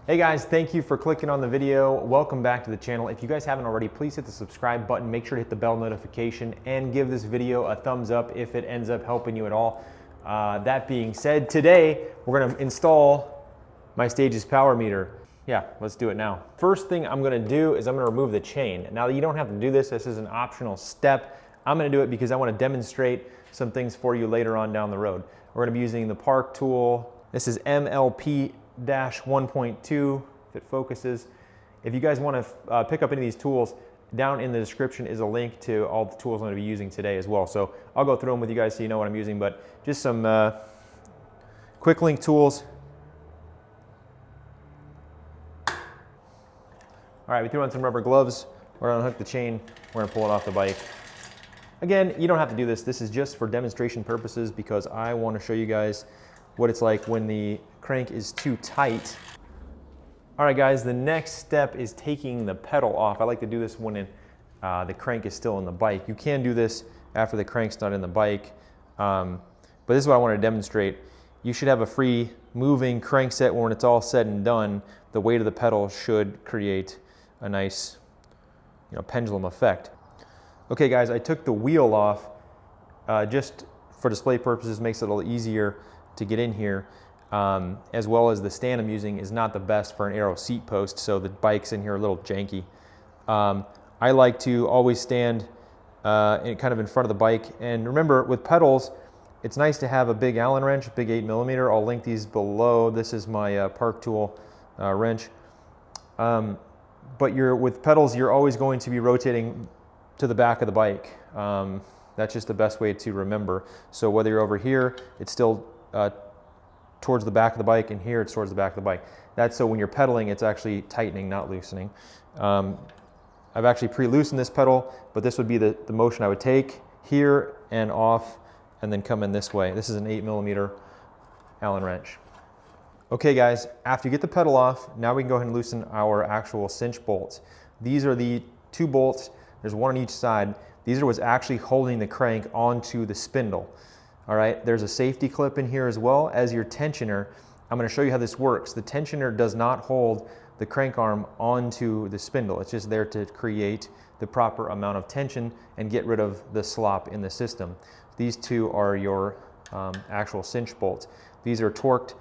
Hey guys, thank you for clicking on the video. Welcome back to the channel. If you guys haven't already, please hit the subscribe button. Make sure to hit the bell notification and give this video a thumbs up if it ends up helping you at all. That being said, today we're gonna install my Stage's power meter. Yeah, let's do it now. First thing I'm gonna do is I'm gonna remove the chain. Now you don't have to do this. This is an optional step. I'm gonna do it because I wanna demonstrate some things for you later on down the road. We're gonna be using the Park tool. This is MLP-1.2, if it focuses. If you guys want to pick up any of these tools, down in the description is a link to all the tools I'm going to be using today as well. So I'll go through them with you guys so you know what I'm using, but just some quick link tools. All right, we threw on some rubber gloves. We're going to unhook the chain. We're going to pull it off the bike. Again, you don't have to do this. This is just for demonstration purposes because I want to show you guys what it's like when the crank is too tight. All right guys, the next step is taking the pedal off. I like to do this when the crank is still in the bike. You can do this after the crank's not in the bike, but this is what I want to demonstrate. You should have a free moving crank set when it's all said and done. The weight of the pedal should create a nice, pendulum effect. Okay guys, I took the wheel off just for display purposes, makes it a little easier to get in here, as well as the stand I'm using is not the best for an aero seat post, so the bike's in here a little janky. I like to always stand kind of in front of the bike, and remember with pedals, it's nice to have a big Allen wrench, big 8mm. I'll link these below. This is my Park tool wrench. But with pedals, you're always going to be rotating to the back of the bike. That's just the best way to remember. So whether you're over here, it's still towards the back of the bike, and here it's towards the back of the bike. That's so when you're pedaling, it's actually tightening, not loosening. I've actually pre-loosened this pedal, but this would be the motion I would take here and off, and then come in this way. This is an 8mm Allen wrench. Okay guys, after you get the pedal off, now we can go ahead and loosen our actual cinch bolts. These are the 2 bolts. There's one on each side. These are what's actually holding the crank onto the spindle. All right, there's a safety clip in here as well as your tensioner. I'm going to show you how this works. The tensioner does not hold the crank arm onto the spindle. It's just there to create the proper amount of tension and get rid of the slop in the system. These 2 are your actual cinch bolts. These are torqued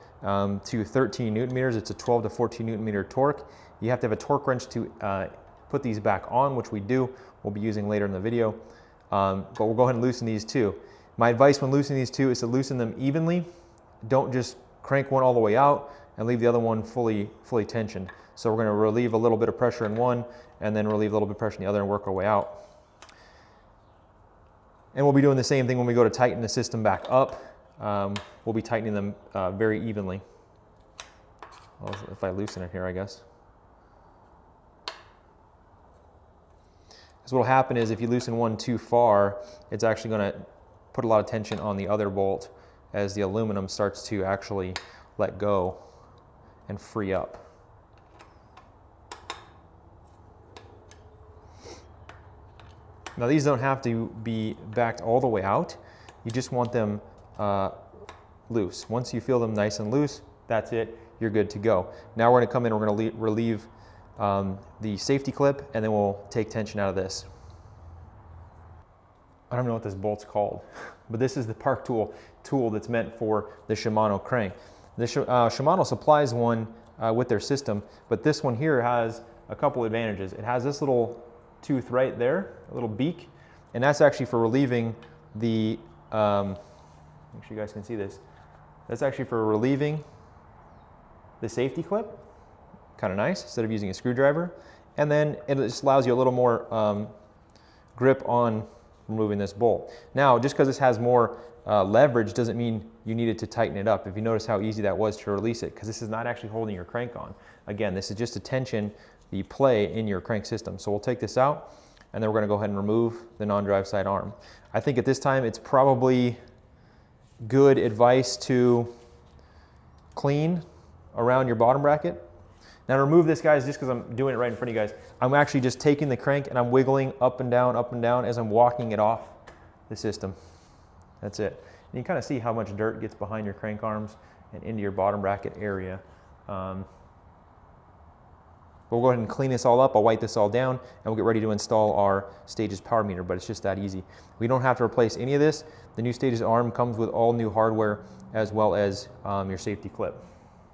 to 13 Newton meters. It's a 12 to 14 Newton meter torque. You have to have a torque wrench to put these back on, which we do. We'll be using later in the video. But we'll go ahead and loosen these 2. My advice when loosening these 2 is to loosen them evenly. Don't just crank one all the way out and leave the other one fully tensioned. So we're going to relieve a little bit of pressure in one and then relieve a little bit of pressure in the other and work our way out. And we'll be doing the same thing when we go to tighten the system back up. We'll be tightening them very evenly. Well, if I loosen it here, I guess. So what will happen is if you loosen one too far, it's actually going to put a lot of tension on the other bolt as the aluminum starts to actually let go and free up. Now these don't have to be backed all the way out. You just want them loose. Once you feel them nice and loose, that's it. You're good to go. Now we're going to come in, we're going to relieve the safety clip, and then we'll take tension out of this. I don't know what this bolt's called, but this is the Park tool that's meant for the Shimano crank. The Shimano supplies one with their system, but this one here has a couple advantages. It has this little tooth right there, a little beak, and that's actually for relieving the, make sure you guys can see this. That's actually for relieving the safety clip. Kind of nice, instead of using a screwdriver. And then it just allows you a little more grip on removing this bolt. Now, just because this has more leverage doesn't mean you needed to tighten it up. If you notice how easy that was to release it, because this is not actually holding your crank on. Again, this is just a tension that you play in your crank system. So we'll take this out, and then we're going to go ahead and remove the non-drive side arm. I think at this time it's probably good advice to clean around your bottom bracket. Now to remove this, guys, just because I'm doing it right in front of you guys, I'm actually just taking the crank and I'm wiggling up and down as I'm walking it off the system. That's it. And you kind of see how much dirt gets behind your crank arms and into your bottom bracket area. But we'll go ahead and clean this all up. I'll wipe this all down, and we'll get ready to install our Stages power meter, but it's just that easy. We don't have to replace any of this. The new Stages arm comes with all new hardware as well as your safety clip.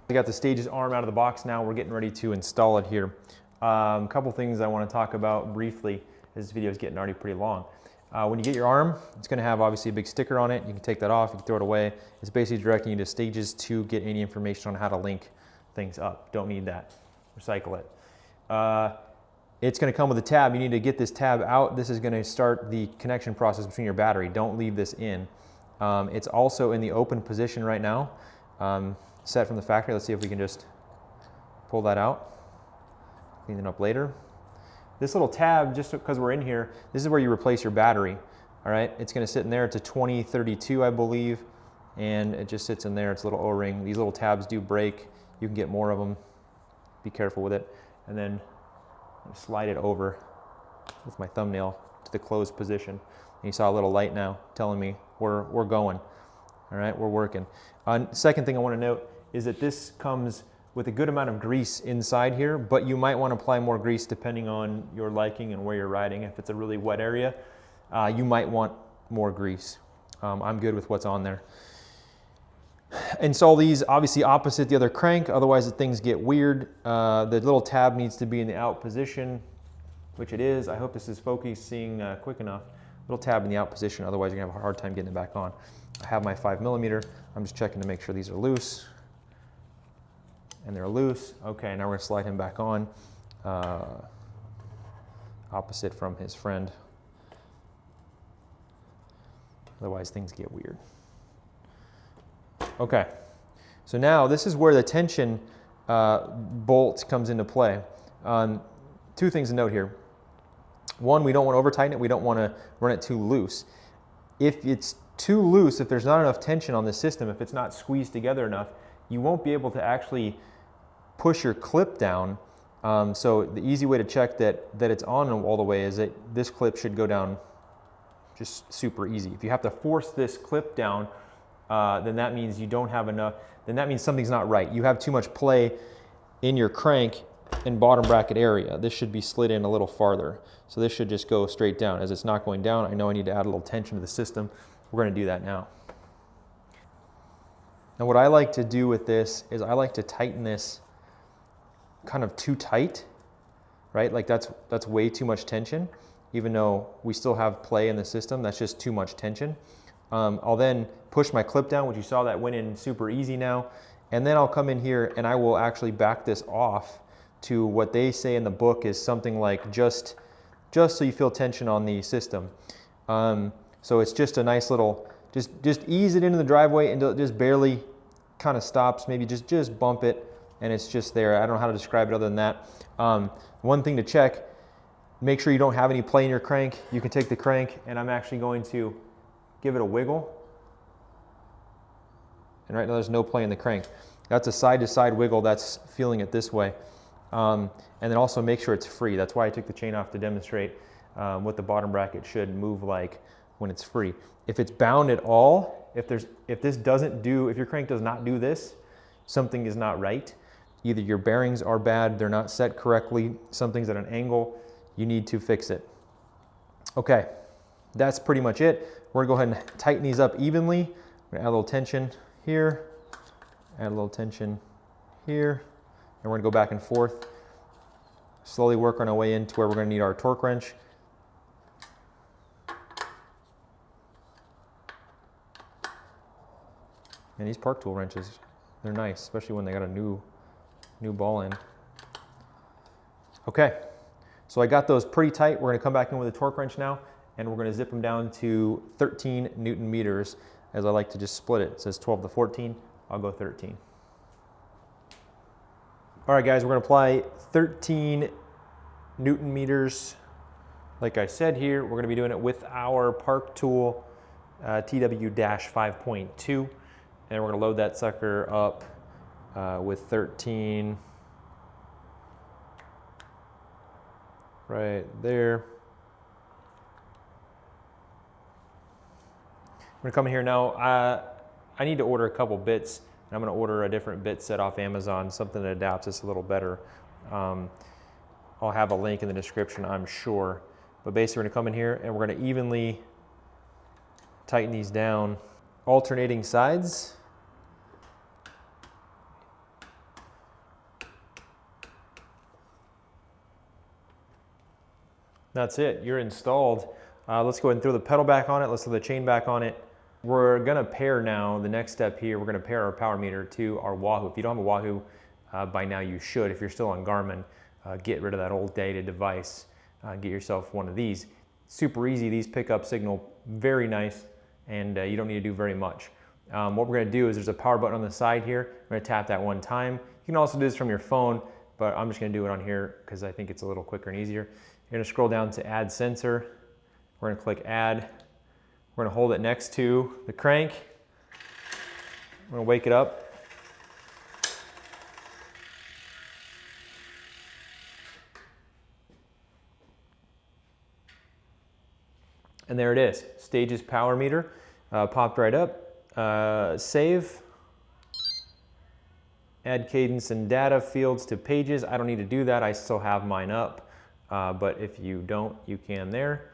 We got the Stages arm out of the box now. We're getting ready to install it here. A couple things I want to talk about briefly. This video is getting already pretty long. When you get your arm, it's going to have obviously a big sticker on it. You can take that off, you can throw it away. It's basically directing you to Stages to get any information on how to link things up. Don't need that. Recycle it. It's going to come with a tab. You need to get this tab out. This is going to start the connection process between your battery. Don't leave this in. It's also in the open position right now, set from the factory. Let's see if we can just pull that out, clean it up later. This little tab, just because we're in here, this is where you replace your battery. All right, it's going to sit in there. It's a 2032, I believe, and it just sits in there. It's a little O-ring. These little tabs do break. You can get more of them. Be careful with it. And then slide it over with my thumbnail to the closed position. And you saw a little light now telling me we're going. All right, we're working. Second thing I want to note is that this comes with a good amount of grease inside here, but you might want to apply more grease depending on your liking and where you're riding. If it's a really wet area, you might want more grease. I'm good with what's on there. Install these obviously opposite the other crank, otherwise the things get weird. The little tab needs to be in the out position, which it is. I hope this is focusing quick enough. Little tab in the out position, otherwise you're gonna have a hard time getting it back on. I have my 5mm. I'm just checking to make sure these are loose. And they're loose. Okay, now we're gonna slide him back on. Opposite from his friend. Otherwise things get weird. Okay, so now this is where the tension bolt comes into play. Two things to note here. One, we don't want to over tighten it. We don't want to run it too loose. If it's too loose, if there's not enough tension on the system, if it's not squeezed together enough, you won't be able to actually push your clip down. So the easy way to check that it's on all the way is that this clip should go down just super easy. If you have to force this clip down, then that means you don't have enough, then that means something's not right. You have too much play in your crank and bottom bracket area. This should be slid in a little farther. So this should just go straight down. As it's not going down, I know I need to add a little tension to the system. We're gonna do that now. Now what I like to do with this is I like to tighten this kind of too tight, right? Like that's way too much tension. Even though we still have play in the system, that's just too much tension. I'll then push my clip down, which you saw that went in super easy now. And then I'll come in here and I will actually back this off to what they say in the book is something like just so you feel tension on the system. So it's just a nice little, just ease it into the driveway and just barely kind of stops, maybe just bump it and it's just there. I don't know how to describe it other than that. One thing to check, make sure you don't have any play in your crank. You can take the crank and I'm actually going to give it a wiggle. And right now there's no play in the crank. That's a side-to-side wiggle, that's feeling it this way. And then also make sure it's free. That's why I took the chain off to demonstrate what the bottom bracket should move like when it's free. If it's bound at all, if your crank does not do this, something is not right. Either your bearings are bad, they're not set correctly, something's at an angle, you need to fix it. Okay, that's pretty much it. We're gonna go ahead and tighten these up evenly. We're gonna add a little tension here, add a little tension here, and we're gonna go back and forth. Slowly work on our way into where we're gonna need our torque wrench. And these Park Tool wrenches, they're nice, especially when they got a new ball in. Okay, so I got those pretty tight. We're gonna come back in with a torque wrench now, and we're gonna zip them down to 13 Newton meters, as I like to just split it. It says 12 to 14, I'll go 13. All right guys, we're gonna apply 13 Newton meters. Like I said here, we're gonna be doing it with our Park Tool TW-5.2. And we're gonna load that sucker up with 13 right there. We're gonna come in here now. I need to order a couple bits, and I'm gonna order a different bit set off Amazon, something that adapts this a little better. I'll have a link in the description, I'm sure. But basically we're gonna come in here and we're gonna evenly tighten these down, alternating sides. That's it, you're installed. Let's go ahead and throw the pedal back on it. Let's throw the chain back on it. We're gonna pair now, the next step here, we're gonna pair our power meter to our Wahoo. If you don't have a Wahoo, by now you should. If you're still on Garmin, get rid of that old dated device. Get yourself one of these. Super easy, these pick up signal very nice, and you don't need to do very much. What we're gonna do is there's a power button on the side here. I'm gonna tap that one time. You can also do this from your phone, but I'm just gonna do it on here because I think it's a little quicker and easier. You're gonna scroll down to add sensor. We're gonna click add. We're gonna hold it next to the crank. I'm gonna wake it up. And there it is, Stages power meter, popped right up. Save, add cadence and data fields to pages. I don't need to do that, I still have mine up, but if you don't, you can there.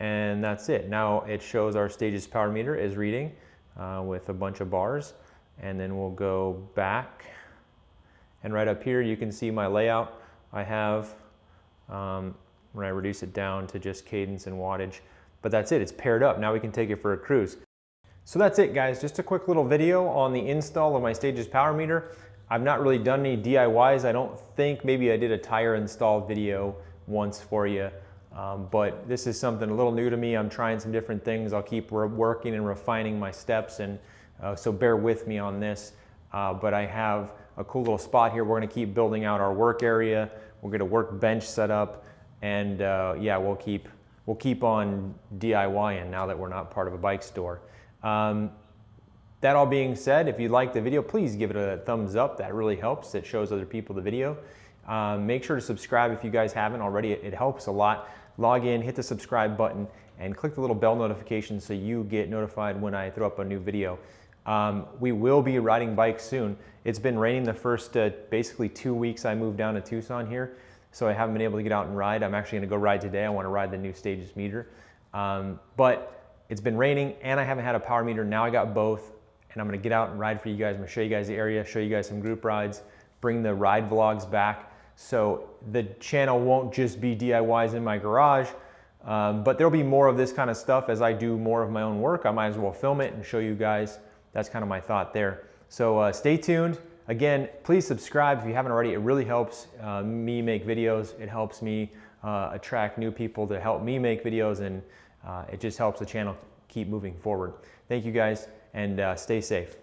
And that's it. Now it shows our Stages power meter is reading with a bunch of bars. And then we'll go back. And right up here, you can see my layout. I have, when I reduce it down to just cadence and wattage. But that's it, it's paired up. Now we can take it for a cruise. So that's it, guys. Just a quick little video on the install of my Stages power meter. I've not really done any DIYs. I don't think. Maybe I did a tire install video once for you. But this is something a little new to me. I'm trying some different things. I'll keep working and refining my steps, and so bear with me on this. But I have a cool little spot here. We're gonna keep building out our work area. We'll get a workbench set up, and yeah, we'll keep on DIYing now that we're not part of a bike store. That all being said, if you like the video, please give it a thumbs up. That really helps. It shows other people the video. Make sure to subscribe if you guys haven't already. It helps a lot. Log in, hit the subscribe button, and click the little bell notification so you get notified when I throw up a new video. We will be riding bikes soon. It's been raining the first basically 2 weeks I moved down to Tucson here, so I haven't been able to get out and ride. I'm actually gonna go ride today. I wanna ride the new Stages meter. But it's been raining and I haven't had a power meter. Now I got both, and I'm gonna get out and ride for you guys. I'm gonna show you guys the area, show you guys some group rides, bring the ride vlogs back. So the channel won't just be DIYs in my garage, but there'll be more of this kind of stuff as I do more of my own work. I might as well film it and show you guys. That's kind of my thought there. So stay tuned. Again, please subscribe if you haven't already. It really helps me make videos. It helps me attract new people to help me make videos, and it just helps the channel keep moving forward. Thank you guys, and stay safe.